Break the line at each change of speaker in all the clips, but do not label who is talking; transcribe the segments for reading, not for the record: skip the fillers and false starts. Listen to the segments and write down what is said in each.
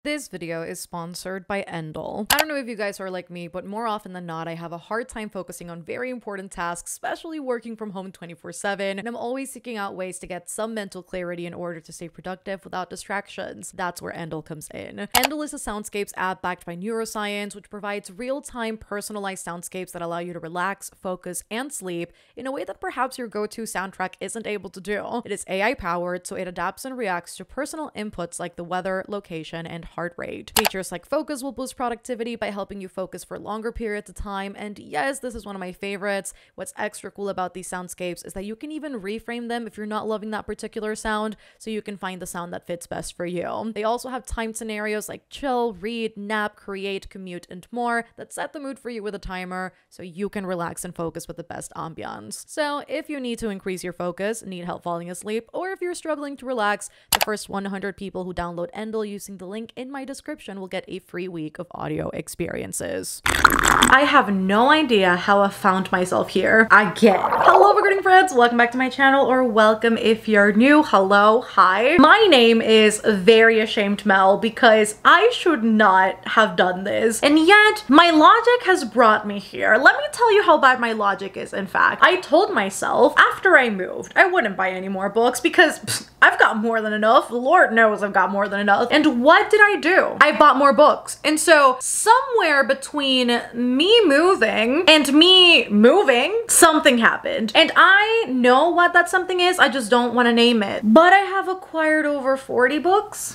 This video is sponsored by Endel. I don't know if you guys are like me, but more often than not, I have a hard time focusing on very important tasks, especially working from home 24/7, and I'm always seeking out ways to get some mental clarity in order to stay productive without distractions. That's where Endel comes in. Endel is a soundscapes app backed by neuroscience, which provides real-time personalized soundscapes that allow you to relax, focus, and sleep in a way that perhaps your go-to soundtrack isn't able to do. It is AI-powered, so it adapts and reacts to personal inputs like the weather, location, and heart rate. Features like focus will boost productivity by helping you focus for longer periods of time, and yes, this is one of my favorites. What's extra cool about these soundscapes is that you can even reframe them if you're not loving that particular sound, so you can find the sound that fits best for you. They also have timed scenarios like chill, read, nap, create, commute, and more that set the mood for you with a timer, so you can relax and focus with the best ambiance. So if you need to increase your focus, need help falling asleep, or if you're struggling to relax, the first 100 people who download Endel using the link in my description will get a free week of audio experiences. I have no idea how I found myself here again. Hello, recording friends, welcome back to my channel, or welcome if you're new. Hello, hi. My name is Very Ashamed Mel because I should not have done this, and yet my logic has brought me here. Let me tell you how bad my logic is. In fact, I told myself after I moved I wouldn't buy any more books because I've got more than enough. Lord knows I've got more than enough. And what did I do? I bought more books. And so somewhere between me moving and me moving, something happened. And I know what that something is. I just don't want to name it. But I have acquired over 40 books.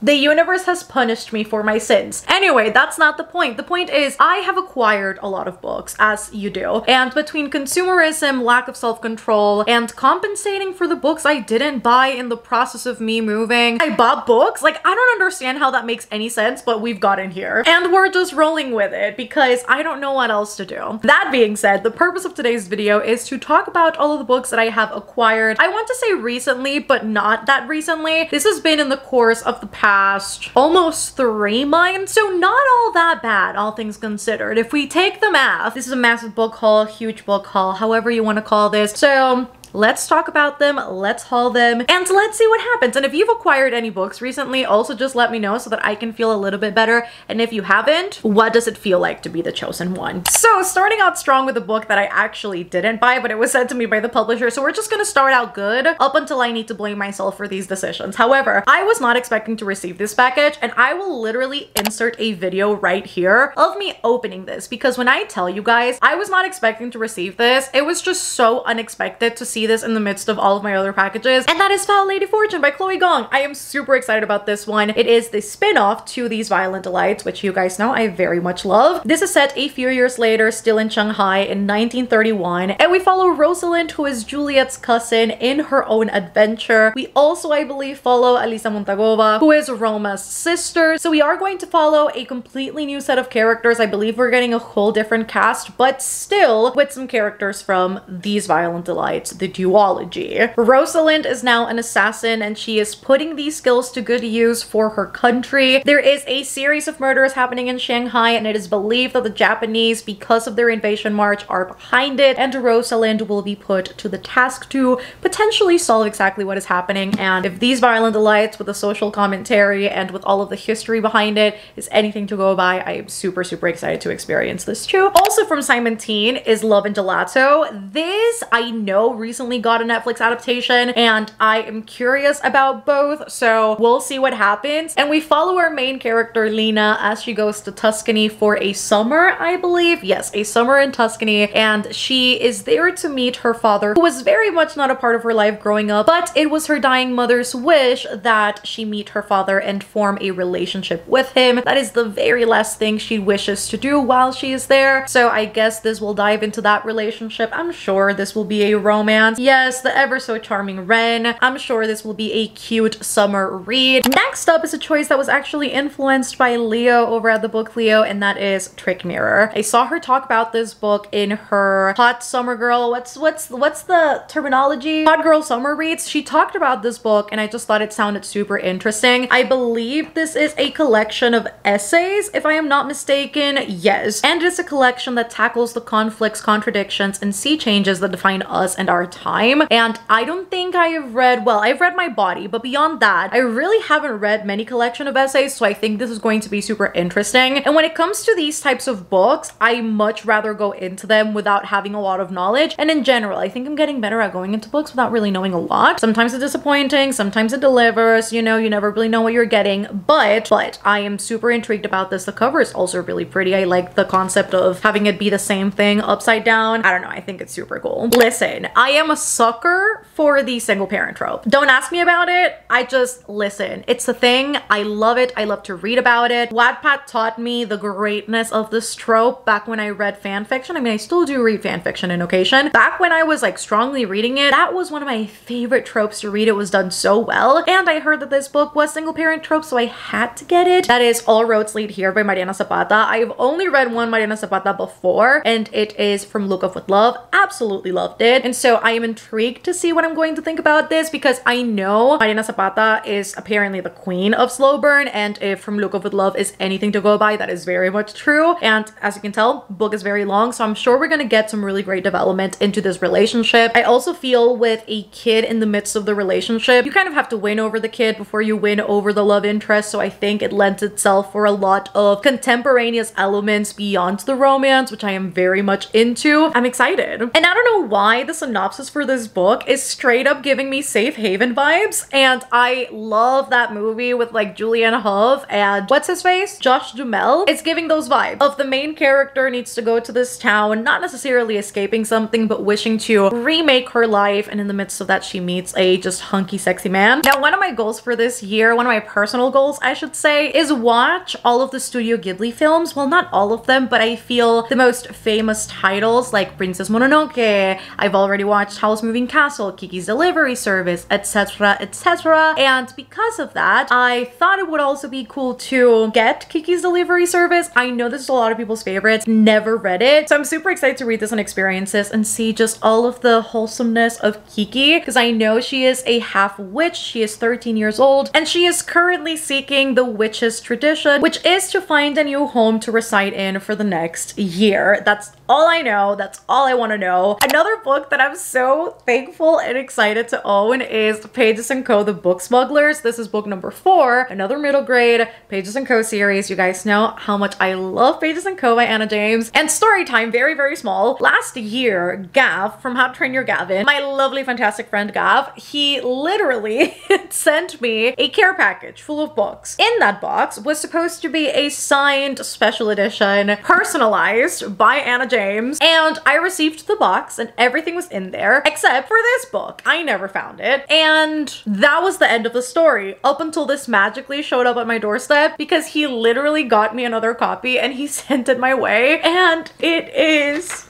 The universe has punished me for my sins. Anyway, that's not the point. The point is I have acquired a lot of books, as you do. And between consumerism, lack of self-control, and compensating for the books I didn't buy in the process of me moving, I bought books. Like, I don't understand how that makes any sense, but we've gotten here. And we're just rolling with it because I don't know what else to do. That being said, the purpose of today's video is to talk about all of the books that I have acquired. I want to say recently, but not that recently. This has been in the course of the past almost 3 months, so not all that bad, all things considered. If we take the math, this is a massive book haul, huge book haul, however you want to call this. So let's talk about them, let's haul them, and let's see what happens. And if you've acquired any books recently, also just let me know so that I can feel a little bit better. And if you haven't, what does it feel like to be the chosen one? So starting out strong with a book that I actually didn't buy, but it was sent to me by the publisher, so we're just gonna start out good up until I need to blame myself for these decisions. However, I was not expecting to receive this package, and I will literally insert a video right here of me opening this, because when I tell you guys, I was not expecting to receive this. It was just so unexpected to see this in the midst of all of my other packages, and that is Foul Lady Fortune by Chloe Gong. I am super excited about this one. It is the spin-off to These Violent Delights, which you guys know I very much love. This is set a few years later, still in Shanghai in 1931, and we follow Rosalind, who is Juliet's cousin, in her own adventure. We also, I believe, follow Alisa Montagova, who is Roma's sister. So we are going to follow a completely new set of characters. I believe we're getting a whole different cast, but still with some characters from These Violent Delights, the duology. Rosalind is now an assassin, and she is putting these skills to good use for her country. There is a series of murders happening in Shanghai, and it is believed that the Japanese, because of their invasion march, are behind it, and Rosalind will be put to the task to potentially solve exactly what is happening. And if These Violent Delights, with the social commentary and with all of the history behind it, is anything to go by, I am super, super excited to experience this too. Also from Simon Teen is Love and Gelato. This, I know, recently got a Netflix adaptation, and I am curious about both, so we'll see what happens. And we follow our main character, Lena, as she goes to Tuscany for a summer, I believe. Yes, a summer in Tuscany, and she is there to meet her father, who was very much not a part of her life growing up, but it was her dying mother's wish that she meet her father and form a relationship with him. That is the very last thing she wishes to do while she is there, so I guess this will dive into that relationship. I'm sure this will be a romance. Yes, the ever so charming Ren. I'm sure this will be a cute summer read. Next up is a choice that was actually influenced by Leo over at the book Leo, and that is Trick Mirror. I saw her talk about this book in her Hot Summer Girl, what's the terminology? Hot Girl Summer Reads. She talked about this book, and I just thought it sounded super interesting. I believe this is a collection of essays, if I am not mistaken. Yes, and it's a collection that tackles the conflicts, contradictions, and sea changes that define us and our time. time. And I don't think I have read, well, I've read My Body, but beyond that, I really haven't read many collection of essays, so I think this is going to be super interesting. And when it comes to these types of books, I much rather go into them without having a lot of knowledge. And in general, I think I'm getting better at going into books without really knowing a lot. Sometimes it's disappointing, sometimes it delivers, you know, you never really know what you're getting, but I am super intrigued about this. The cover is also really pretty. I like the concept of having it be the same thing upside down. I don't know, I think it's super cool. Listen, I am a sucker for the single parent trope. Don't ask me about it, I just listen. It's a thing, I love it, I love to read about it. Wattpad taught me the greatness of this trope back when I read fan fiction. I mean, I still do read fan fiction on occasion. Back when I was like strongly reading it, that was one of my favorite tropes to read. It was done so well. And I heard that this book was single parent trope, so I had to get it. That is All Roads Lead Here by Mariana Zapata. I've only read one Mariana Zapata before, and it is From Look Up With Love. Absolutely loved it. And so I am intrigued to see what I'm going to think about this, because I know Mariana Zapata is apparently the queen of slow burn, and if From Look Up With Love is anything to go by, that is very much true. And as you can tell, book is very long, so I'm sure we're gonna get some really great development into this relationship. I also feel with a kid in the midst of the relationship, you kind of have to win over the kid before you win over the love interest, so I think it lends itself for a lot of contemporaneous elements beyond the romance, which I am very much into. I'm excited. And I don't know why the synopsis for this book is straight up giving me Safe Haven vibes, and I love that movie with like Julianne Hough and what's his face? Josh Duhamel. It's giving those vibes of the main character needs to go to this town, not necessarily escaping something, but wishing to remake her life, and in the midst of that she meets a just hunky sexy man. Now, one of my goals for this year, one of my personal goals I should say, is watch all of the Studio Ghibli films. Well, not all of them, but I feel the most famous titles like Princess Mononoke, I've already watched Howl's Moving Castle, Kiki's Delivery Service, etc, etc. And because of that, I thought it would also be cool to get Kiki's Delivery Service. I know this is a lot of people's favorites, never read it, so I'm super excited to read this and experience this and see just all of the wholesomeness of Kiki, because I know she is a half witch. She is 13 years old, and she is currently seeking the witch's tradition, which is to find a new home to reside in for the next year. That's all I know. That's all I want to know. Another book that I'm so thankful and excited to own is Pages & Co. The Book Smugglers. This is book number 4, another middle grade Pages & Co. series. You guys know how much I love Pages & Co. by Anna James. And story time, very, very small. Last year, Gav from How to Train Your Gavin, my lovely, fantastic friend Gav, he literally sent me a care package full of books. In that box was supposed to be a signed special edition, personalized by Anna James, and I received the box and everything was in there except for this book. I never found it, and that was the end of the story up until this magically showed up at my doorstep, because he literally got me another copy and he sent it my way, and it is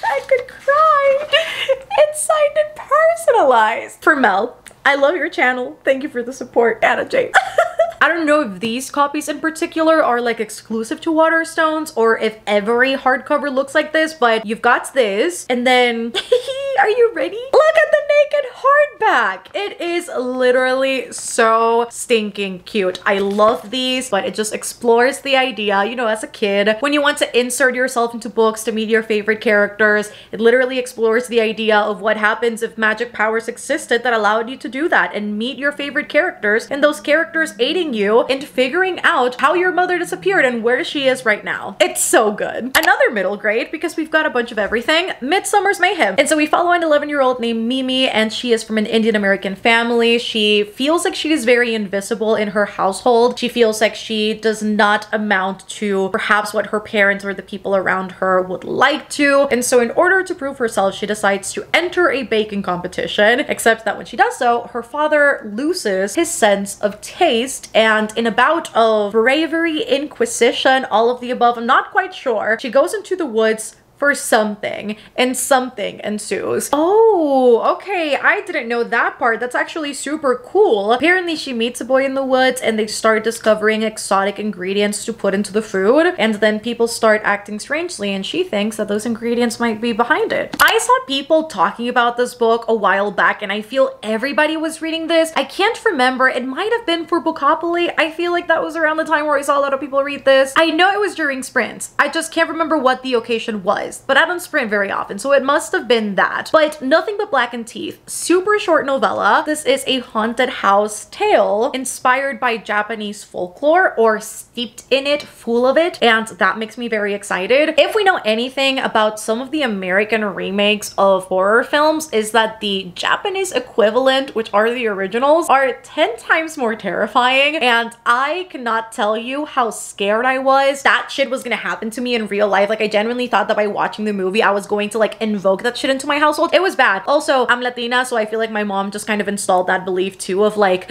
I could cry. It's signed and personalized. For Mel, I love your channel. Thank you for the support, Anna James. I don't know if these copies in particular are like exclusive to Waterstones or if every hardcover looks like this, but you've got this, and then are you ready? Look at the naked hardback. It is literally so stinking cute. I love these, but it just explores the idea, you know, as a kid, when you want to insert yourself into books to meet your favorite characters, it literally explores the idea of what happens if magic powers existed that allowed you to do that and meet your favorite characters, and those characters aiding you in figuring out how your mother disappeared and where she is right now. It's so good. Another middle grade, because we've got a bunch of everything, Midsummer's Mayhem. And so we follow an 11-year-old named Mimi, and she is from an Indian American family. She feels like she is very invisible in her household. She feels like she does not amount to perhaps what her parents or the people around her would like to. And so in order to prove herself, she decides to enter a baking competition, except that when she does so, her father loses his sense of taste, and in a bout of bravery, inquisition, all of the above, I'm not quite sure, she goes into the woods for something, and something ensues. Oh, okay, I didn't know that part. That's actually super cool. Apparently she meets a boy in the woods and they start discovering exotic ingredients to put into the food, and then people start acting strangely and she thinks that those ingredients might be behind it. I saw people talking about this book a while back and I feel everybody was reading this. I can't remember, it might have been for Bookopoly. I feel like that was around the time where I saw a lot of people read this. I know it was during sprints. I just can't remember what the occasion was. was, but I don't sprint very often, so it must have been that. But Nothing But Black and Teeth, super short novella. This is a haunted house tale inspired by Japanese folklore, or steeped in it, full of it, and that makes me very excited. If we know anything about some of the American remakes of horror films, is that the Japanese equivalent, which are the originals, are 10 times more terrifying, and I cannot tell you how scared I was that shit was gonna happen to me in real life. Like, I genuinely thought that by watching the movie I was going to like invoke that shit into my household. It was bad. Also, I'm Latina, so I feel like my mom just kind of installed that belief too of like,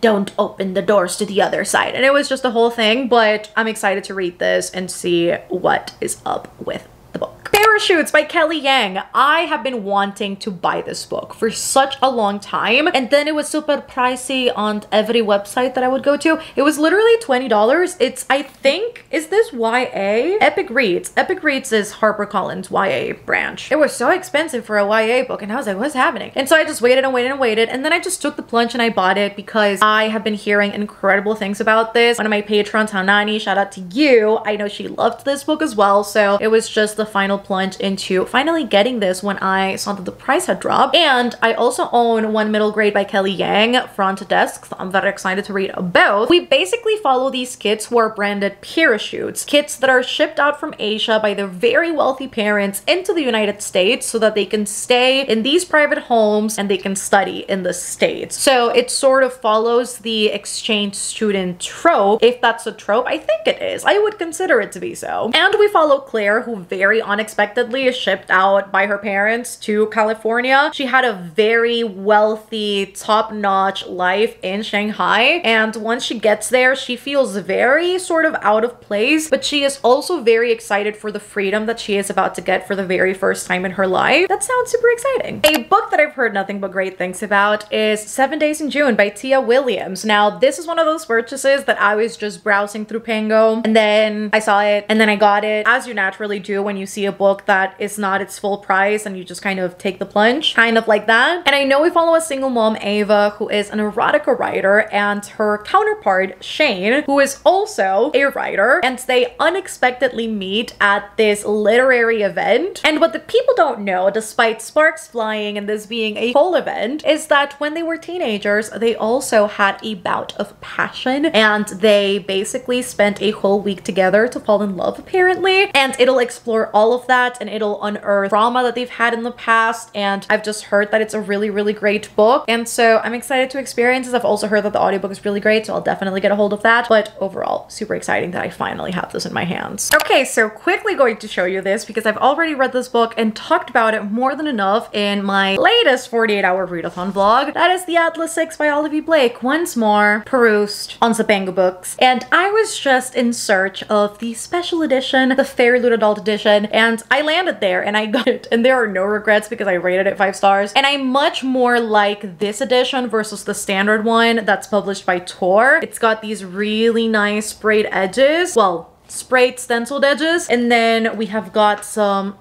don't open the doors to the other side, and it was just a whole thing. But I'm excited to read this and see what is up with the book. Parachutes by Kelly Yang. I have been wanting to buy this book for such a long time, and then it was super pricey on every website that I would go to. It was literally $20. It's, I think, is this YA? Epic Reads. Epic Reads is HarperCollins YA branch. It was so expensive for a YA book, and I was like, what's happening? And so I just waited and waited and waited, and then I just took the plunge and I bought it because I have been hearing incredible things about this. One of my patrons, Hanani, shout out to you. I know she loved this book as well, so it was just the final plunge into finally getting this when I saw that the price had dropped. And I also own One Middle Grade by Kelly Yang, front desk, so I'm very excited to read both. We basically follow these kids who are branded parachutes, kids that are shipped out from Asia by their very wealthy parents into the United States so that they can stay in these private homes and they can study in the States. So it sort of follows the exchange student trope. If that's a trope, I think it is. I would consider it to be so. And we follow Claire, who very unexpectedly is shipped out by her parents to California. She had a very wealthy, top-notch life in Shanghai, and once she gets there, she feels very sort of out of place, but she is also very excited for the freedom that she is about to get for the very first time in her life. That sounds super exciting. A book that I've heard nothing but great things about is 7 Days in June by Tia Williams. Now, this is one of those purchases that I was just browsing through Pango, and then I saw it, and then I got it, as you naturally do when you see a book that is not its full price and you just kind of take the plunge, kind of like that. And I know we follow a single mom, Ava, who is an erotica writer, and her counterpart, Shane, who is also a writer, and they unexpectedly meet at this literary event. And what the people don't know, despite sparks flying and this being a whole event, is that when they were teenagers, they also had a bout of passion, and they basically spent a whole week together to fall in love, apparently. And it'll explore all of that, and it'll unearth trauma that they've had in the past. And I've just heard that it's a really, really great book, and so I'm excited to experience this. I've also heard that the audiobook is really great, so I'll definitely get a hold of that. But overall, super exciting that I finally have this in my hands. Okay, so quickly going to show you this because I've already read this book and talked about it more than enough in my latest 48-hour readathon vlog. That is The Atlas 6 by Olivia Blake, once more perused on Zapango Books. And I was just in search of the special edition, the Fairy Loot Adult Edition, and I landed there and I got it, and there are no regrets because I rated it 5 stars. And I much more like this edition versus the standard one that's published by Tor. It's got these really nice sprayed edges. Well, sprayed stenciled edges, and then we have got some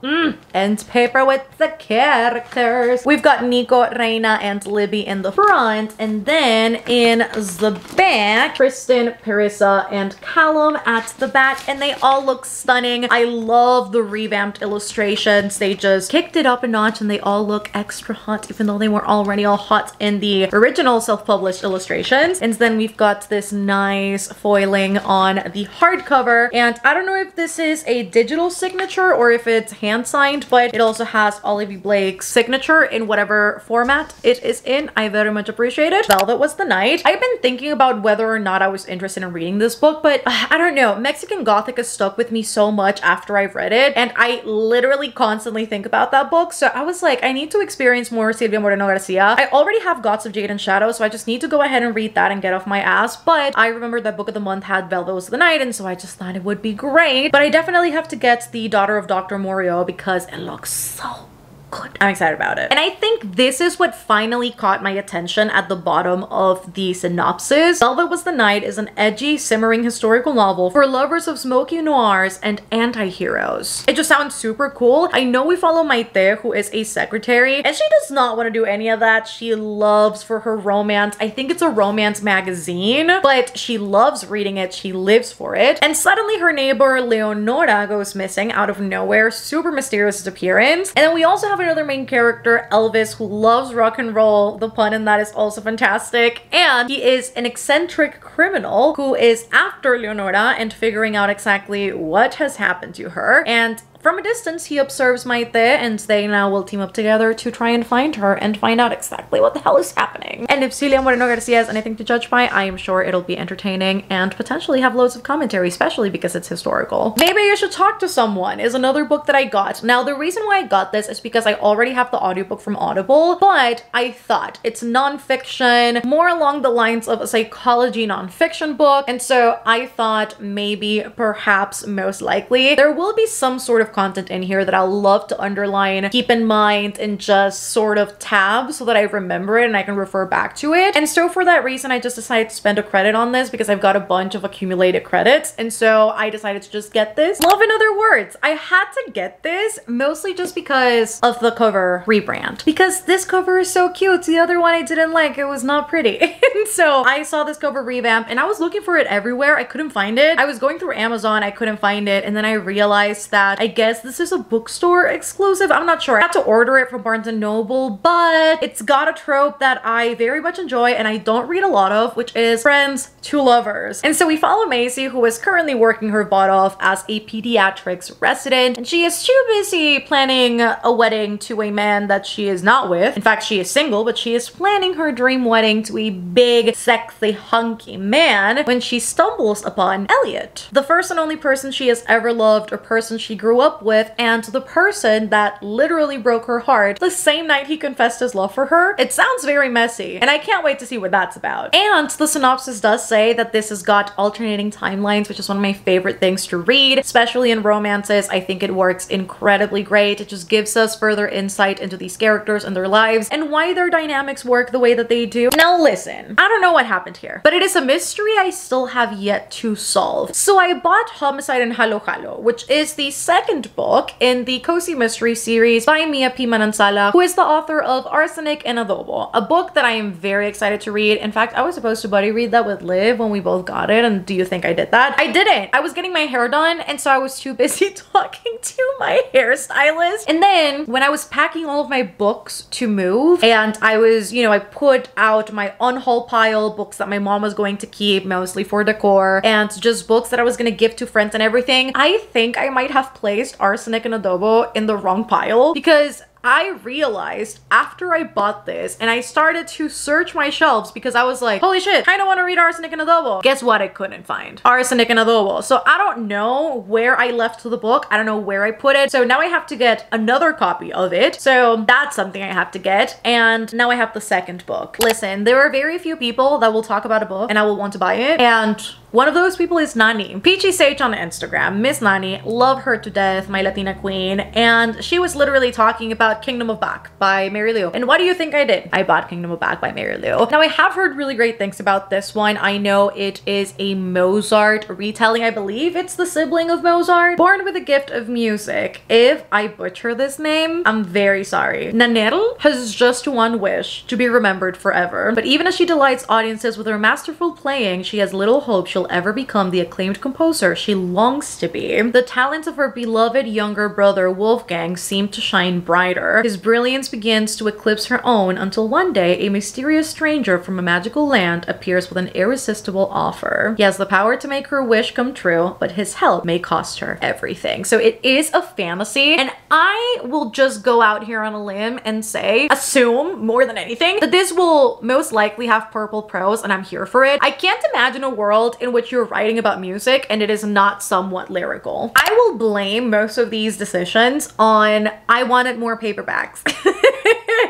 end paper with the characters. We've got Nico, Reina, and Libby in the front, and then in the back, Tristan, Parissa, and Callum at the back, and they all look stunning. I love the revamped illustrations. They just kicked it up a notch, and they all look extra hot, even though they were already all hot in the original self-published illustrations. And then we've got this nice foiling on the hardcover. And I don't know if this is a digital signature or if it's hand signed, but it also has Olivia Blake's signature in whatever format it is in. I very much appreciate it. Velvet Was the Night. I've been thinking about whether or not I was interested in reading this book, but I don't know. Mexican Gothic has stuck with me so much after I've read it, and I literally constantly think about that book. So I was like, I need to experience more Silvia Moreno Garcia. I already have Gods of Jade and Shadow, so I just need to go ahead and read that and get off my ass. But I remember that book of the month had Velvet Was the Night, and so I just thought it would be great. But I definitely have to get the Daughter of Dr. Morio because it looks so good. I'm excited about it. And I think this is what finally caught my attention at the bottom of the synopsis. Velvet Was the Night is an edgy, simmering historical novel for lovers of smoky noirs and anti-heroes. It just sounds super cool. I know we follow Maite, who is a secretary, and she does not want to do any of that. She loves for her romance. I think it's a romance magazine, but she loves reading it. She lives for it. And suddenly her neighbor Leonora goes missing out of nowhere. Super mysterious disappearance. And then we also have another main character, Elvis, who loves rock and roll. The pun in that is also fantastic. And he is an eccentric criminal who is after Leonora and figuring out exactly what has happened to her. And from a distance, he observes Maite, and they now will team up together to try and find her and find out exactly what the hell is happening. And if Celia Moreno Garcia has anything to judge by, I am sure it'll be entertaining and potentially have loads of commentary, especially because it's historical. Maybe You Should Talk to Someone is another book that I got. Now, the reason why I got this is because I already have the audiobook from Audible, but I thought it's nonfiction, more along the lines of a psychology nonfiction book, and so I thought maybe, perhaps, most likely, there will be some sort of content in here that I'll love to underline, keep in mind, and just sort of tab so that I remember it and I can refer back to it. And so for that reason, I just decided to spend a credit on this because I've got a bunch of accumulated credits. And so I decided to just get this. Love In Other Words. I had to get this mostly just because of the cover rebrand. Because this cover is so cute. The other one I didn't like. It was not pretty. And so I saw this cover revamp and I was looking for it everywhere. I couldn't find it. I was going through Amazon. I couldn't find it. And then I realized that I guess this is a bookstore exclusive. I'm not sure. I had to order it from Barnes & Noble, but it's got a trope that I very much enjoy and I don't read a lot of, which is friends to lovers. And so we follow Macy, who is currently working her butt off as a pediatrics resident, and she is too busy planning a wedding to a man that she is not with. In fact, she is single, but she is planning her dream wedding to a big, sexy, hunky man when she stumbles upon Elliot, the first and only person she has ever loved or person she grew up with, and the person that literally broke her heart the same night he confessed his love for her. It sounds very messy, and I can't wait to see what that's about. And the synopsis does say that this has got alternating timelines, which is one of my favorite things to read, especially in romances. I think it works incredibly great. It just gives us further insight into these characters and their lives and why their dynamics work the way that they do. Now listen, I don't know what happened here, but it is a mystery I still have yet to solve. So I bought Homicide in Halo Halo, which is the second book in the Cozy Mystery series by Mia P. Manansala, who is the author of Arsenic and Adobo, a book that I am very excited to read. In fact, I was supposed to buddy read that with Liv when we both got it, and do you think I did that? I didn't. I was getting my hair done, and so I was too busy talking to my hairstylist. And then when I was packing all of my books to move, and I was, I put out my on-haul pile, books that my mom was going to keep, mostly for decor, and just books that I was going to give to friends and everything, I think I might have placed Arsenic and Adobo in the wrong pile, because I realized after I bought this and I started to search my shelves because I was like, holy shit, I don't want to read Arsenic and Adobo. Guess what? I couldn't find Arsenic and Adobo. So I don't know where I left the book. I don't know where I put it. So now I have to get another copy of it. So that's something I have to get. And now I have the second book. Listen, there are very few people that will talk about a book and I will want to buy it. And one of those people is Nani. Peachy Sage on Instagram. Miss Nani. Love her to death, my Latina queen. And she was literally talking about Kingdom of Back by Mary Lou. And what do you think I did? I bought Kingdom of Back by Mary Lou. Now, I have heard really great things about this one. I know it is a Mozart retelling. I believe it's the sibling of Mozart. Born with a gift of music. If I butcher this name, I'm very sorry. Nannerl has just one wish, to be remembered forever. But even as she delights audiences with her masterful playing, she has little hope she'll ever become the acclaimed composer she longs to be. The talents of her beloved younger brother Wolfgang seem to shine brighter. His brilliance begins to eclipse her own until one day a mysterious stranger from a magical land appears with an irresistible offer. He has the power to make her wish come true, but his help may cost her everything. So it is a fantasy, and I will just go out here on a limb and say, assume more than anything, that this will most likely have purple prose, and I'm here for it. I can't imagine a world in which you're writing about music and it is not somewhat lyrical. I will blame most of these decisions on I wanted more paperbacks.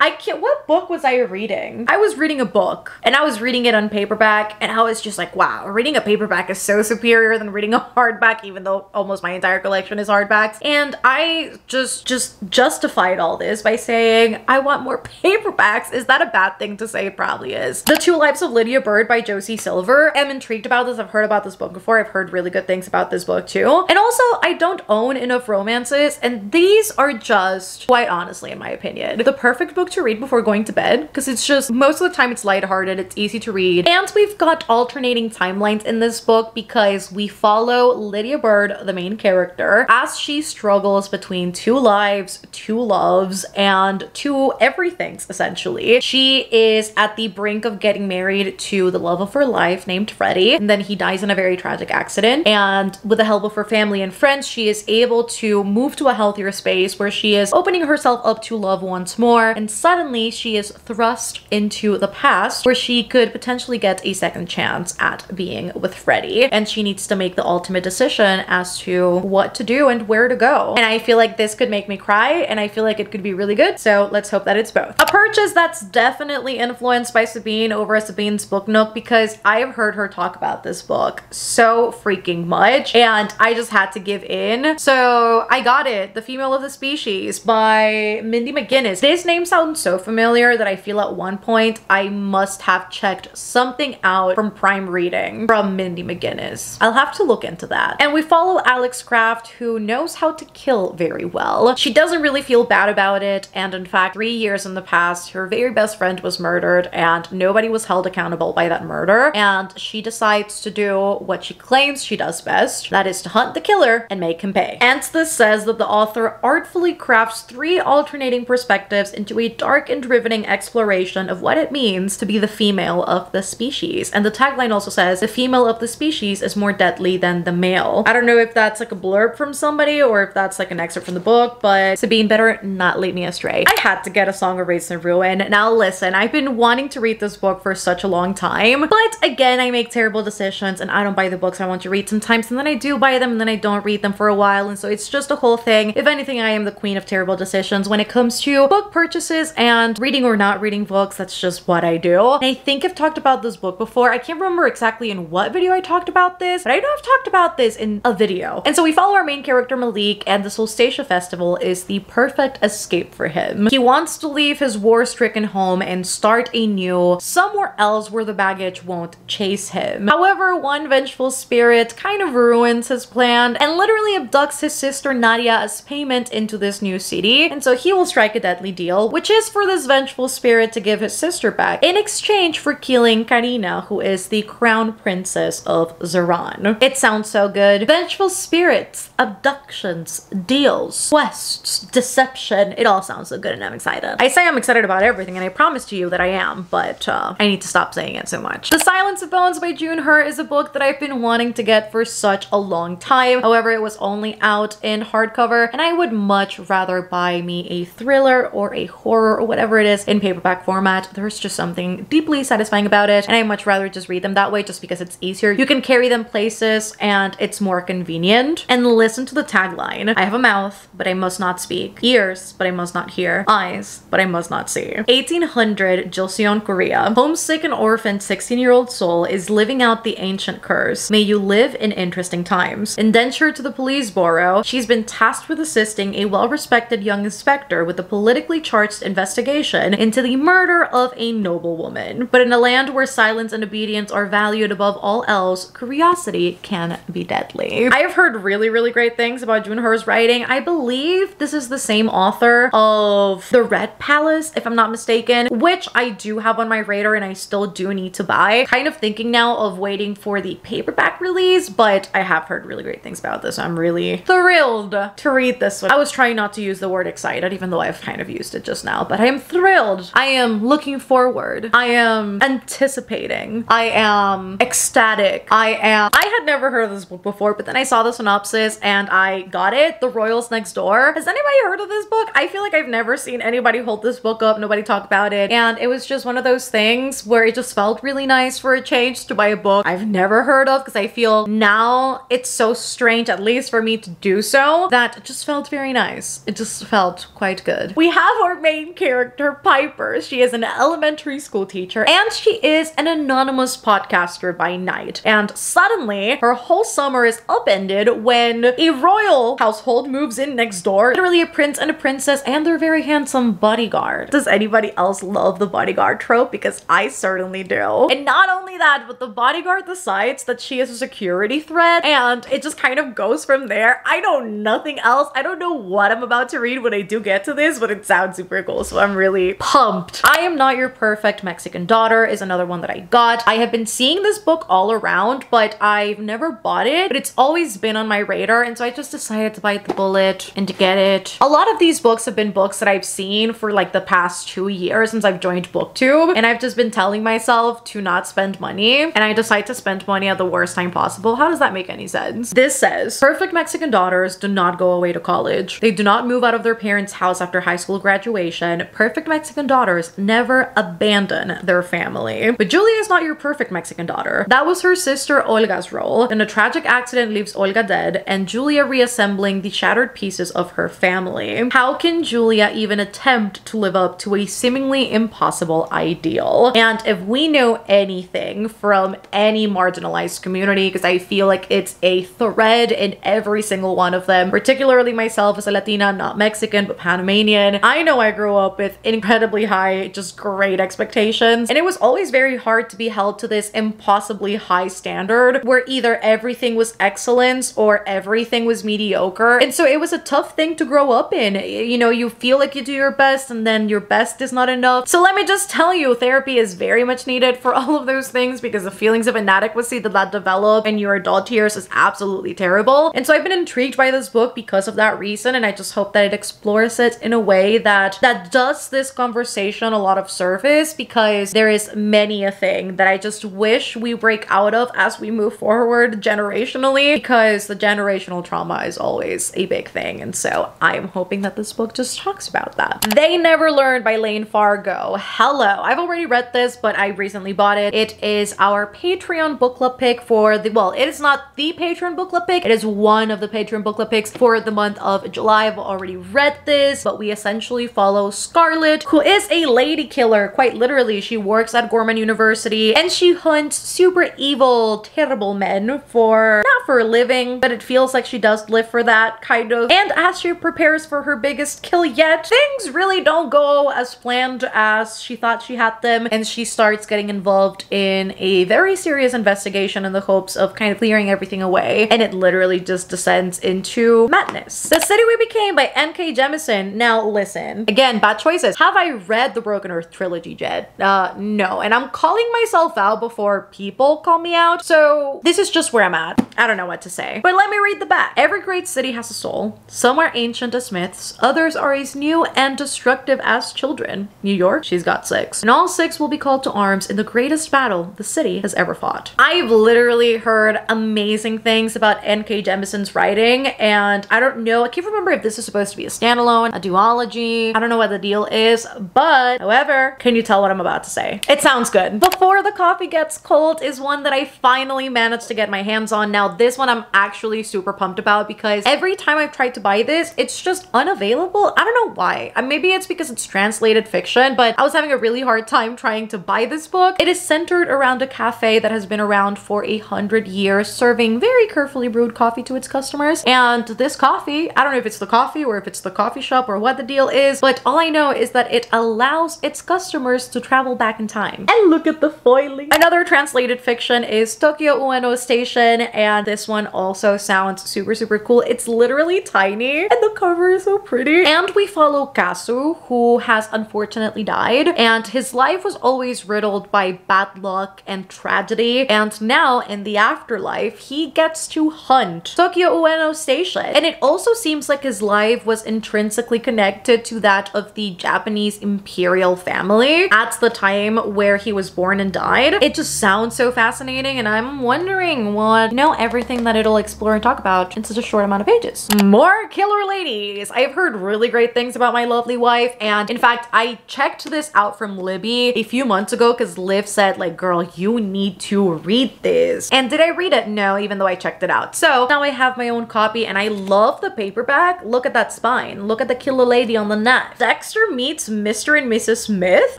I can't, what book was I reading? I was reading a book and I was reading it on paperback and I was just like, wow, reading a paperback is so superior than reading a hardback, even though almost my entire collection is hardbacks. And I just justified all this by saying, I want more paperbacks. Is that a bad thing to say? It probably is. The Two Lives of Lydia Bird by Josie Silver. I'm intrigued about this. I've heard about this book before. I've heard really good things about this book too. And also, I don't own enough romances, and these are just, quite honestly, in my opinion, the perfect book to read before going to bed, because it's just, most of the time it's lighthearted, it's easy to read, and we've got alternating timelines in this book because we follow Lydia Bird, the main character, as she struggles between two lives, two loves, and two everythings, essentially. She is at the brink of getting married to the love of her life named Freddie, and then he dies in a very tragic accident, and with the help of her family and friends, she is able to move to a healthier space where she is opening herself up to love once more, and suddenly she is thrust into the past where she could potentially get a second chance at being with Freddie, and she needs to make the ultimate decision as to what to do and where to go. And I feel like this could make me cry, and I feel like it could be really good, so let's hope that it's both. A purchase that's definitely influenced by Sabine over at Sabine's Book Nook, because I've heard her talk about this book so freaking much and I just had to give in. So I got it, The Female of the Species by Mindy McGinnis. This name sounds so familiar that I feel at one point I must have checked something out from Prime Reading from Mindy McGinnis. I'll have to look into that. And we follow Alex Kraft, who knows how to kill very well. She doesn't really feel bad about it, and in fact 3 years in the past her very best friend was murdered and nobody was held accountable by that murder, and she decides to do what she claims she does best, that is to hunt the killer and make him pay. And this says that the author artfully crafts 3 alternating perspectives into a dark and riveting exploration of what it means to be the female of the species. And the tagline also says, the female of the species is more deadly than the male. I don't know if that's like a blurb from somebody or if that's like an excerpt from the book, but Sabine better not lead me astray. I had to get A Song of Raisin and Ruin. Now listen, I've been wanting to read this book for such a long time, but again, I make terrible decisions and I don't buy the books I want to read sometimes, and then I do buy them and then I don't read them for a while, and so it's just a whole thing. If anything, I am the queen of terrible decisions when it comes to book purchases and reading or not reading books. That's just what I do. And I think I've talked about this book before. I can't remember exactly in what video I talked about this, but I know I've talked about this in a video. And so we follow our main character Malik, and the Solstacia Festival is the perfect escape for him. He wants to leave his war-stricken home and start anew somewhere else where the baggage won't chase him. However, one vengeful spirit kind of ruins his plan and literally abducts his sister Nadia as payment into this new city, and so he will strike a deadly deal, which is for this vengeful spirit to give his sister back in exchange for killing Karina, who is the crown princess of Zeran. It sounds so good. Vengeful spirits, abductions, deals, quests, deception. It all sounds so good and I'm excited. I say I'm excited about everything and I promise to you that I am, but I need to stop saying it so much. The Silence of Bones by June Her is a book that I've been wanting to get for such a long time. However, it was only out in hardcover and I would much rather buy me a thriller or a horror or whatever it is in paperback format. There's just something deeply satisfying about it, and I much rather just read them that way just because it's easier. You can carry them places and it's more convenient. And listen to the tagline. I have a mouth, but I must not speak. Ears, but I must not hear. Eyes, but I must not see. 1800 Joseon, Korea. Homesick and orphaned 16-year-old soul is living out the ancient curse. May you live in interesting times. Indentured to the police bureau, she's been tasked with assisting a well-respected young inspector with a politically charged investigation into the murder of a noblewoman. But in a land where silence and obedience are valued above all else, curiosity can be deadly. I have heard really great things about June Her's writing. I believe this is the same author of The Red Palace, if I'm not mistaken, which I do have on my radar and I still do need to buy. Kind of thinking now of waiting for the paperback release, but I have heard really great things about this. I'm really thrilled to read this one. I was trying not to use the word excited, even though I've kind of used it just now, but I am thrilled. I am looking forward. I am anticipating. I am ecstatic. I had never heard of this book before, but then I saw the synopsis and I got it. The Royals Next Door. Has anybody heard of this book? I feel like I've never seen anybody hold this book up, nobody talk about it, and it was just one of those things where it just felt really nice for a change to buy a book I've never heard of, because I feel now it's so strange, at least for me to do so, that it just felt very nice. It just felt quite good. We have our main main character, Piper. She is an elementary school teacher and she is an anonymous podcaster by night. And suddenly, her whole summer is upended when a royal household moves in next door. Literally a prince and a princess and their very handsome bodyguard. Does anybody else love the bodyguard trope? Because I certainly do. And not only that, but the bodyguard decides that she is a security threat and it just kind of goes from there. I know nothing else. I don't know what I'm about to read when I do get to this, but it sounds super cool, so I'm really pumped. I Am Not Your Perfect Mexican Daughter is another one that I got. I have been seeing this book all around, but I've never bought it, but it's always been on my radar, and so I just decided to bite the bullet and to get it. A lot of these books have been books that I've seen for like the past 2 years since I've joined booktube, and I've just been telling myself to not spend money, and I decide to spend money at the worst time possible. How does that make any sense? This says, perfect Mexican daughters do not go away to college. They do not move out of their parents' house after high school graduation. Perfect Mexican daughters never abandon their family. But Julia is not your perfect Mexican daughter. That was her sister Olga's role. Then a tragic accident leaves Olga dead and Julia reassembling the shattered pieces of her family. How can Julia even attempt to live up to a seemingly impossible ideal? And if we know anything from any marginalized community, because I feel like it's a thread in every single one of them, particularly myself as a Latina, not Mexican, but Panamanian, I know I grew up with incredibly high, just great expectations. And it was always very hard to be held to this impossibly high standard where either everything was excellence or everything was mediocre. And so it was a tough thing to grow up in. You know, you feel like you do your best and then your best is not enough. So let me just tell you, therapy is very much needed for all of those things because the feelings of inadequacy that develop in your adult years is absolutely terrible. And so I've been intrigued by this book because of that reason, and I just hope that it explores it in a way that does this conversation a lot of service, because there is many a thing that I just wish we break out of as we move forward generationally, because the generational trauma is always a big thing. And so I am hoping that this book just talks about that. They Never Learned by Lane Fargo. Hello. I've already read this, but I recently bought it. It is our Patreon book club pick for the, well, it is not the Patreon book club pick. It is one of the Patreon book club picks for the month of July. I've already read this, but we essentially follow Scarlett, who is a lady killer. Quite literally, she works at Gorman University and she hunts super evil, terrible men not for a living, but it feels like she does live for that, kind of. And as she prepares for her biggest kill yet, things really don't go as planned as she thought she had them, and she starts getting involved in a very serious investigation in the hopes of kind of clearing everything away, and it literally just descends into madness. The City We Became by N.K. Jemisin. Now listen, again, bad choices. Have I read the Broken Earth trilogy yet? No, and I'm calling myself out before people call me out, so this is just where I'm at. I don't know what to say, but let me read the back. Every great city has a soul. Some are ancient as myths, others are as new and destructive as children. New York, she's got 6. And all 6 will be called to arms in the greatest battle the city has ever fought. I've literally heard amazing things about N.K. Jemisin's writing, and I don't know, I can't remember if this is supposed to be a standalone, a duology, I don't know what the deal is, but however, can you tell what I'm about to say? It sounds good. Before the Coffee Gets Cold is one that I finally managed to get my hands on. Now this one I'm actually super pumped about because every time I've tried to buy this, it's just unavailable. I don't know why. Maybe it's because it's translated fiction, but I was having a really hard time trying to buy this book. It is centered around a cafe that has been around for 100 years, serving very carefully brewed coffee to its customers. And this coffee, I don't know if it's the coffee or if it's the coffee shop or what the deal is, but all I know is that it allows its customers to travel back in time. And look at the foiling. Another translated fiction is Tokyo Ueno Station, and this one also sounds super, super cool. It's literally tiny and the cover is so pretty. And we follow Kazu, who has unfortunately died, and his life was always riddled by bad luck and tragedy, and now in the afterlife he gets to hunt Tokyo Ueno Station. And it also seems like his life was intrinsically connected to that of the Japanese imperial family at the time where he was born and died. It just sounds so fascinating, and I'm wondering what, you know, every everything that it'll explore and talk about in such a short amount of pages. More killer ladies. I've heard really great things about My Lovely Wife, and in fact, I checked this out from Libby a few months ago because Liv said, like, girl, you need to read this. And did I read it? No, even though I checked it out. So now I have my own copy, and I love the paperback. Look at that spine. Look at the killer lady on the neck. Dexter meets Mr. and Mrs. Smith.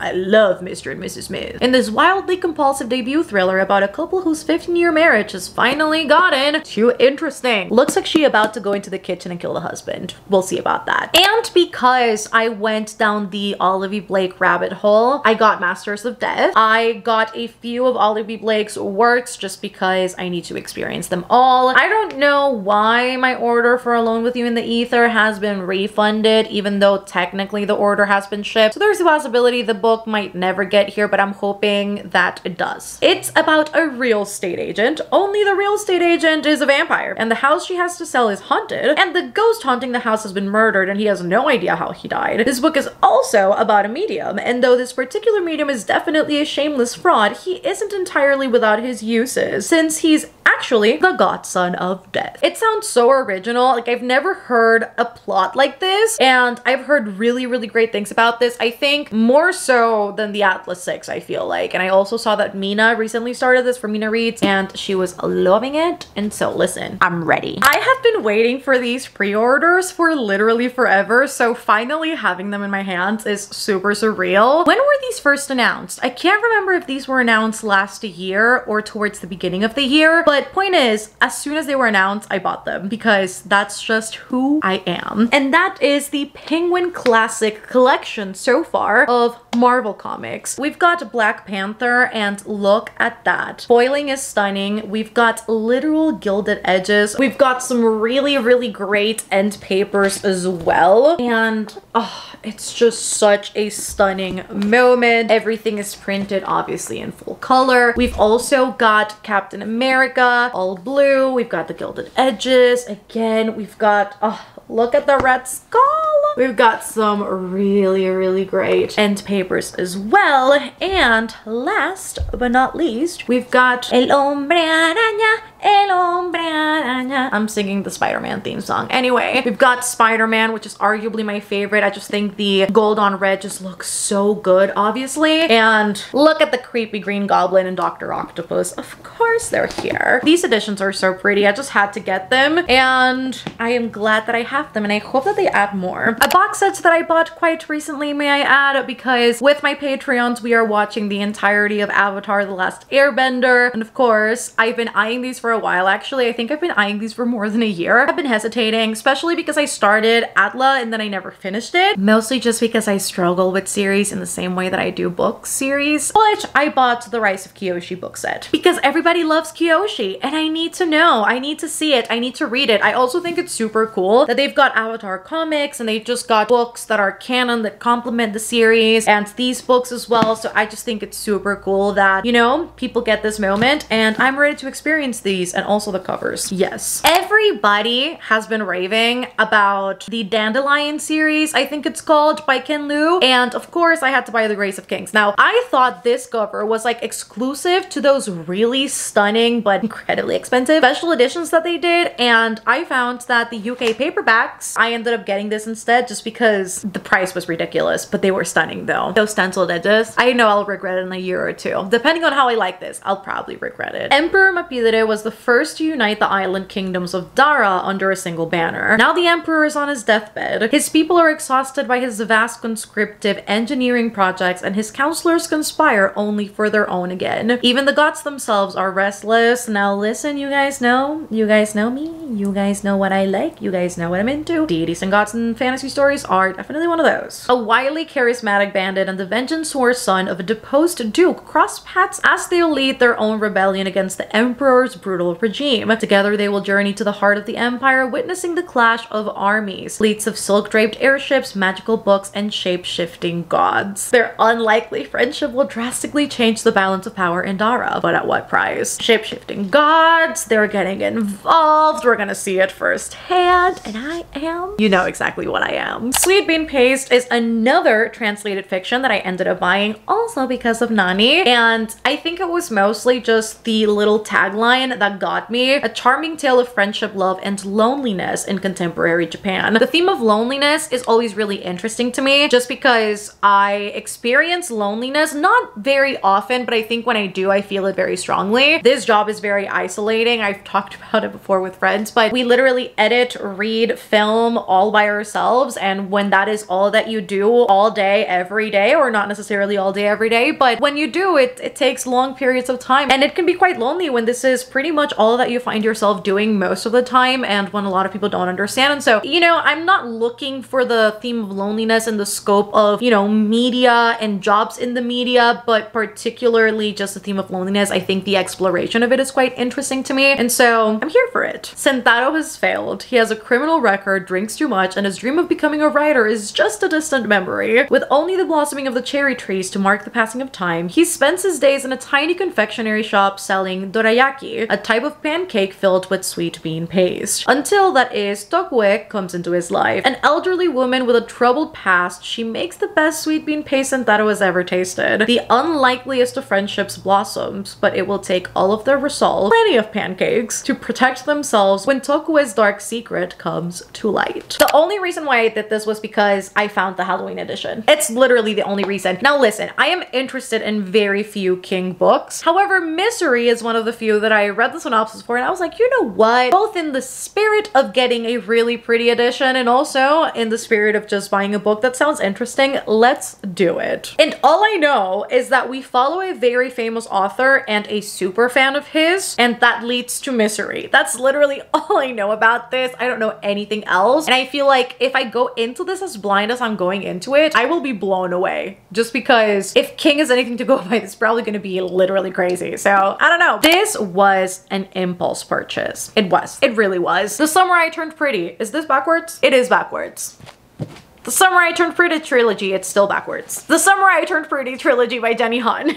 I love Mr. and Mrs. Smith. In this wildly compulsive debut thriller about a couple whose 15-year marriage has finally gotten too interesting. Looks like she about to go into the kitchen and kill the husband. We'll see about that. And because I went down the Olivia Blake rabbit hole, I got Masters of Death. I got a few of Olivia Blake's works just because I need to experience them all. I don't know why my order for Alone with You in the Ether has been refunded, even though technically the order has been shipped. So there's a possibility the book might never get here, but I'm hoping that it does. It's about a real estate agent, only the real estate agent is a vampire, and the house she has to sell is haunted, and the ghost haunting the house has been murdered, and he has no idea how he died. This book is also about a medium, and though this particular medium is definitely a shameless fraud, he isn't entirely without his uses, since he's actually the godson of death. It sounds so original. Like, I've never heard a plot like this, and I've heard really, really great things about this. I think more so than the Atlas 6, I feel like. And I also saw that Mina recently started this for MelReads, and she was loving it. And so listen, I'm ready. I have been waiting for these pre-orders for literally forever, so finally having them in my hands is super surreal. When were these first announced? I can't remember if these were announced last year or towards the beginning of the year, but point is, as soon as they were announced, I bought them because that's just who I am. And that is the Penguin Classic collection so far of Marvel comics. We've got Black Panther, and look at that. Foiling is stunning. We've got literal gilded edges. We've got some really, really great end papers as well. And oh, it's just such a stunning moment. Everything is printed obviously in full color. We've also got Captain America, all blue. We've got the gilded edges. Again, we've got, oh, look at the red skull. We've got some really, really great end papers as well. And last but not least, we've got El Hombre Araña, El Hombre Araña. I'm singing the Spider-Man theme song. Anyway, we've got Spider-Man, which is arguably my favorite. I just think the gold on red just looks so good, obviously. And look at the creepy Green Goblin and Dr. Octopus. Of course they're here. These editions are so pretty. I just had to get them, and I am glad that I have them, and I hope that they add more. A box set that I bought quite recently, may I add, because with my Patreons, we are watching the entirety of Avatar: The Last Airbender. And of course, I've been eyeing these for a while. Actually, I think I've been eyeing these for more than a year. I've been hesitating, especially because I started Atla and then I never finished it. Mostly just because I struggle with series in the same way that I do book series. But I bought the Rise of Kyoshi book set because everybody loves Kyoshi, and I need to know. I need to see it. I need to read it. I also think it's super cool that they've got Avatar comics, and they've just got books that are canon that complement the series, and these books as well. So I just think it's super cool that, you know, people get this moment, and I'm ready to experience these, and also the covers. Yes. Everybody has been raving about the Dandelion series, I think it's called, by Ken Liu, and of course I had to buy the Grace of Kings. Now, I thought this cover was like exclusive to those really stunning but incredibly expensive special editions that they did, and I found that the UK paperbacks, I ended up getting this instead just because the price was ridiculous, but they were stunning though. Those stenciled edges, I know I'll regret it in a year or two. Depending on how I like this, I'll probably regret it. Emperor Mapilire was the first to unite the island kingdoms of Dara under a single banner. Now the emperor is on his deathbed. His people are exhausted by his vast conscriptive engineering projects, and his counselors conspire only for their own again. Even the gods themselves are restless. Now listen, you guys know me, you guys know what I like, you guys know what I'm into. Deities and gods in fantasy stories are definitely one of those. A wily, charismatic bandit and the vengeance-sore son of a deposed duke cross paths as they'll lead their own rebellion against the emperor's brutal regime. Together they will journey to the heart of the empire, witnessing the clash of armies, fleets of silk-draped airships, magical books, and shape-shifting gods. Their unlikely friendship will drastically change the balance of power in Dara, but at what price? Shape-shifting gods, they're getting involved, we're gonna see it firsthand, and I am, you know exactly what I am. Sweet Bean Paste is another translated fiction that I ended up buying also because of Nani, and I think it was mostly just the little tagline that got me. A charming tale of friendship, love, and loneliness in contemporary Japan. The theme of loneliness is always really interesting to me just because I experience loneliness not very often, but I think when I do, I feel it very strongly. This job is very isolating. I've talked about it before with friends, but we literally edit, read, film all by ourselves, and when that is all that you do all day, every day, or not necessarily all day, every day, but when you do it, it takes long periods of time, and it can be quite lonely when this is pretty much all that you find yourself doing most of the time, and when a lot of people don't understand. And so, you know, I'm not looking for the theme of loneliness in the scope of, you know, media and jobs in the media, but particularly just the theme of loneliness. I think the exploration of it is quite interesting to me, and so I'm here for it. Sentaro has failed. He has a criminal record, drinks too much, and his dream of becoming a writer is just a distant memory. With only the blossoming of the cherry trees to mark the passing of time, he spends his days in a tiny confectionery shop selling dorayaki, a type of pancake filled with sweet bean paste. Until, that is, Tokue comes into his life. An elderly woman with a troubled past, she makes the best sweet bean paste Sentaro has ever tasted. The unlikeliest of friendships blossoms, but it will take all of their resolve, plenty of pancakes, to protect themselves when Tokue's dark secret comes to light. The only reason why I did this was because I found the Halloween edition. It's literally the only reason. Now listen, I am interested in very few King books. However, Misery is one of the few that I read the synopsis for, and I was like, you know what? Both in the spirit of getting a really pretty edition and also in the spirit of just buying a book that sounds interesting, let's do it. And all I know is that we follow a very famous author and a super fan of his, and that leads to Misery. That's literally all I know about this. I don't know anything else, and I feel like if I go into this as blind as I'm going into it, I will be blown away, just because if King is anything to go by, it's probably going to be literally crazy. So I don't know. This was an impulse purchase. It was. It really was. The Summer I Turned Pretty. Is this backwards? It is backwards. The Summer I Turned Pretty trilogy, it's still backwards. The Summer I Turned Pretty trilogy by Jenny Han.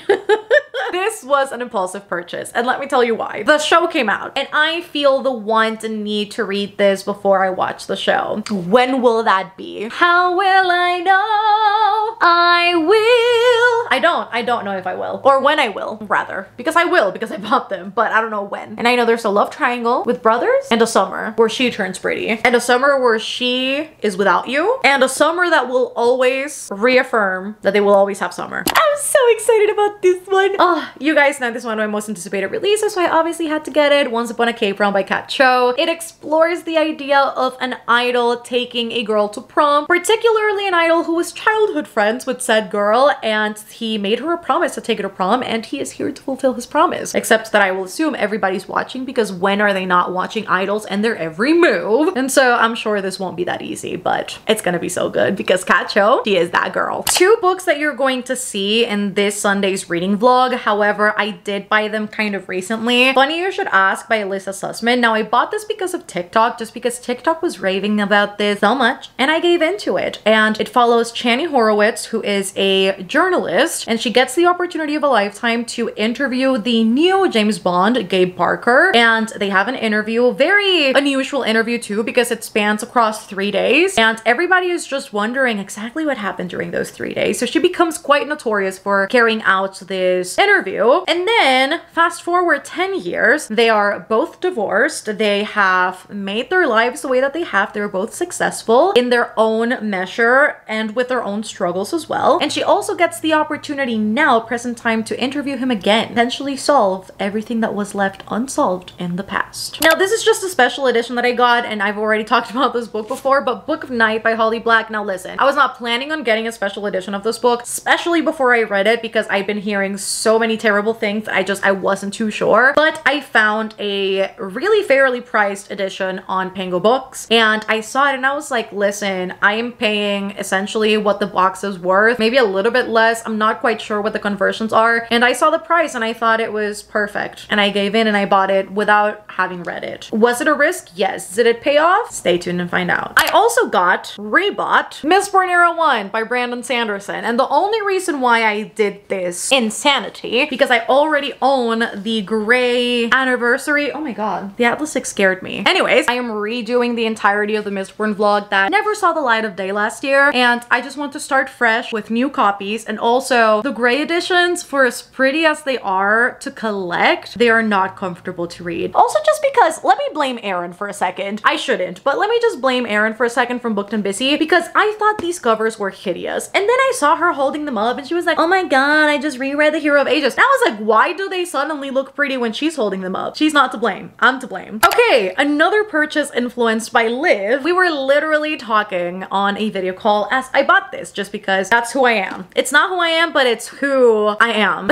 This was an impulsive purchase, and let me tell you why. The show came out, and I feel the want and need to read this before I watch the show. When will that be? How will I know? I will. I don't know if I will, or when I will, rather. Because I will, because I bought them, but I don't know when. And I know there's a love triangle with brothers, and a summer where she turns pretty, and a summer where she is without you, and a summer that will always reaffirm that they will always have summer. I'm so excited about this one. Oh, you guys know this is one of my most anticipated releases, so I obviously had to get it. Once Upon a K-Prom by Kat Cho. It explores the idea of an idol taking a girl to prom, particularly an idol who was childhood friends with said girl, and he made her a promise to take her to prom, and he is here to fulfill his promise. Except that I will assume everybody's watching, because when are they not watching idols and their every move? And so I'm sure this won't be that easy, but it's gonna be so good because Kat Cho, she is that girl. Two books that you're going to see in this Sunday's reading vlog. However, I did buy them kind of recently. Funny You Should Ask by Alyssa Sussman. Now, I bought this because of TikTok, just because TikTok was raving about this so much, and I gave into it. And it follows Chani Horowitz, who is a journalist, and she gets the opportunity of a lifetime to interview the new James Bond, Gabe Parker. And they have an interview, very unusual interview too, because it spans across 3 days, and everybody is just wondering exactly what happened during those 3 days. So she becomes quite notorious for carrying out this interview. And then fast forward 10 years, they are both divorced. They have made their lives the way that they have. They're both successful in their own measure and with their own struggles as well. And she also gets the opportunity now, present time, to interview him again, potentially solve everything that was left unsolved in the past. Now, this is just a special edition that I got, and I've already talked about this book before, but Book of Night by Holly Black. Now listen, I was not planning on getting a special edition of this book, especially before I read it, because I've been hearing so many terrible things. I wasn't too sure, but I found a really fairly priced edition on Pango Books, and I saw it and I was like, listen, I am paying essentially what the box is worth, maybe a little bit less. I'm not quite sure what the conversions are, and I saw the price and I thought it was perfect, and I gave in and I bought it without having read it. Was it a risk? Yes. Did it pay off? Stay tuned and find out. I also rebought Mistborn Era 1 by Brandon Sanderson. And the only reason why I did this insanity, because I already own the gray anniversary. Oh my god, the Atlas 6 scared me. Anyways, I am redoing the entirety of the Mistborn vlog that never saw the light of day last year, and I just want to start fresh with new copies. And also the gray editions, for as pretty as they are to collect, they are not comfortable to read. Also, just because, let me blame Erin for a second. I shouldn't, but let me just blame Erin for a second from Booked and Busy, because I thought these covers were hideous. And then I saw her holding them up and she was like, oh my god, I just reread The Hero of Ages. And I was like, why do they suddenly look pretty when she's holding them up? She's not to blame. I'm to blame. Okay, another purchase influenced by Liv. We were literally talking on a video call as I bought this just because that's who I am. It's not who I am, but it's who I am.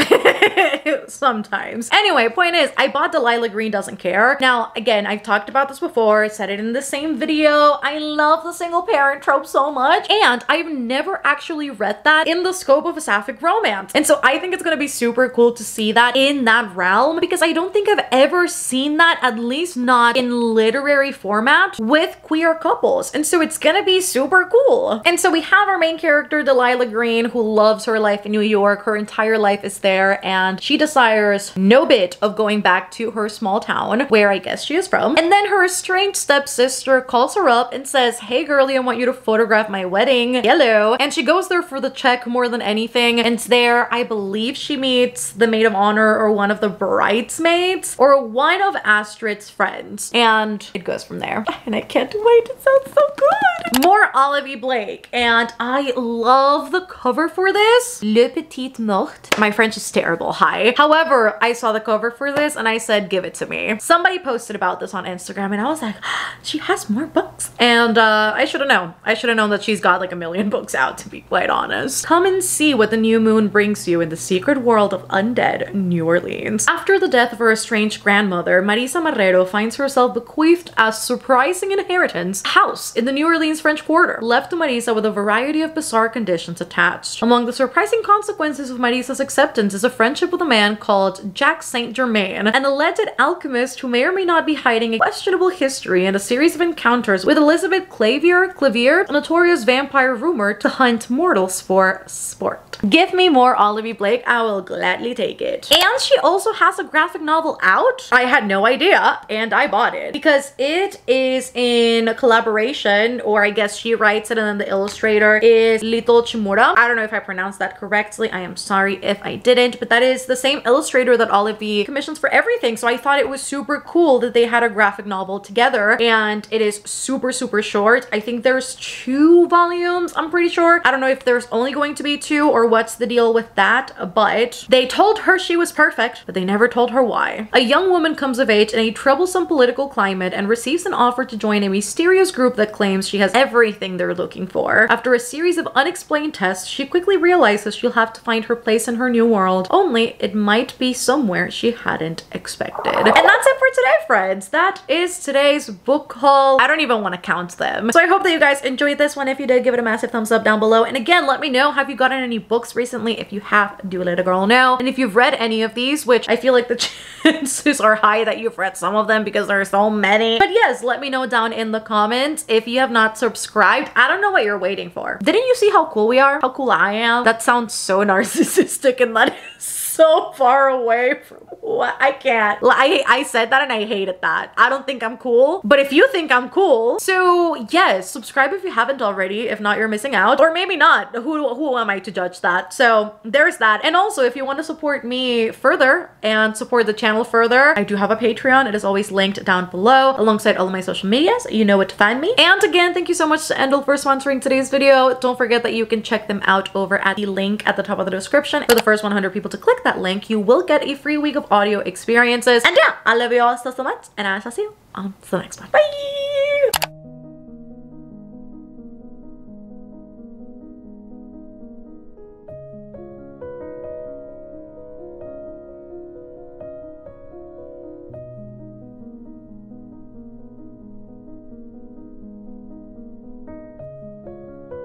Sometimes. Anyway, point is, I bought Delilah Green Doesn't Care. Now, again, I've talked about this before. I said it in the same video. I love the single parent trope so much, and I've never actually read that in the scope of a sapphic romance. And so I think it's gonna be super cool to see that in that realm, because I don't think I've ever seen that, at least not in literary format, with queer couples. And so it's gonna be super cool. And so we have our main character, Delilah Green, who loves her life in New York. Her entire life is there, and she desires no bit of going back to her small town, where I guess she is from. And then her estranged stepsister calls her up and says, hey girlie, I want you to photograph my wedding. Hello. And she goes there for the check more than anything. And there, I believe she meets the maid of honor or one of the bridesmaids or one of Astrid's friends. And it goes from there. And I can't wait. It sounds so good. More Olivia Blake. And I love the cover for this. Le Petit Mort. My French is terrible. Hi. However, I saw the cover for this and I said, give it to me. Somebody posted about this on Instagram and I was like, she has more books. And I should have known. I should have known that she's got like a million books out, to be quite honest. Come and see what the new moon brings you in the secret world of undead New Orleans. After the death of her estranged grandmother, Marisa Marrero finds herself bequeathed a surprising inheritance, a house in the New Orleans French Quarter, left to Marisa with a variety of bizarre conditions attached. Among the surprising consequences of Marisa's acceptance is a friendship with a man called Jack Saint Germain, an alleged alchemist who may or may not be hiding a questionable history, and a series of encounters with Elizabeth Clavier, a notorious vampire rumored to hunt mortals for sport. Give me more Olivia Blake, I will gladly take it. And she also has a graphic novel out. I had no idea, and I bought it because it is in collaboration, or I guess she writes it and then the illustrator is Lito Chimura. I don't know if I pronounced that correctly. I am sorry if I didn't, but that is the same illustrator that Olivia commissions for everything. So I thought it was super cool that they had a graphic novel together, and it is super short. I think there's 2 volumes, I'm pretty sure. I don't know if there's only going to be 2 or what's the deal with that, but they told her she was perfect, but they never told her why. A young woman comes of age in a troublesome political climate and receives an offer to join a mysterious group that claims she has everything they're looking for. After a series of unexplained tests, she quickly realizes she'll have to find her place in her new world, only it might be somewhere she hadn't expected. And that's it for today, friends. That is today's book haul. I don't even want to count them. So I hope that you guys enjoyed this one. If you did, give it a massive thumbs up down below. And again, let me know, have you gotten any books recently? If you have, do let a girl know. And if you've read any of these, which I feel like the chances are high that you've read some of them because there are so many. But yes, let me know down in the comments. If you have not subscribed, I don't know what you're waiting for. Didn't you see how cool we are? How cool I am? That sounds so narcissistic, and that is so far away from what I can't. I said that and I hated that. I don't think I'm cool, but if you think I'm cool, so yes, subscribe if you haven't already. If not, you're missing out, or maybe not. Who am I to judge that? So there's that. And also, if you want to support me further and support the channel further, I do have a Patreon. It is always linked down below alongside all of my social medias. You know where to find me. And again, thank you so much to Endel for sponsoring today's video. Don't forget that you can check them out over at the link at the top of the description. For the first 100 people to click that link, you will get a free week of audio experiences. And yeah, I love you all so much, and I shall see you on the next one. Bye!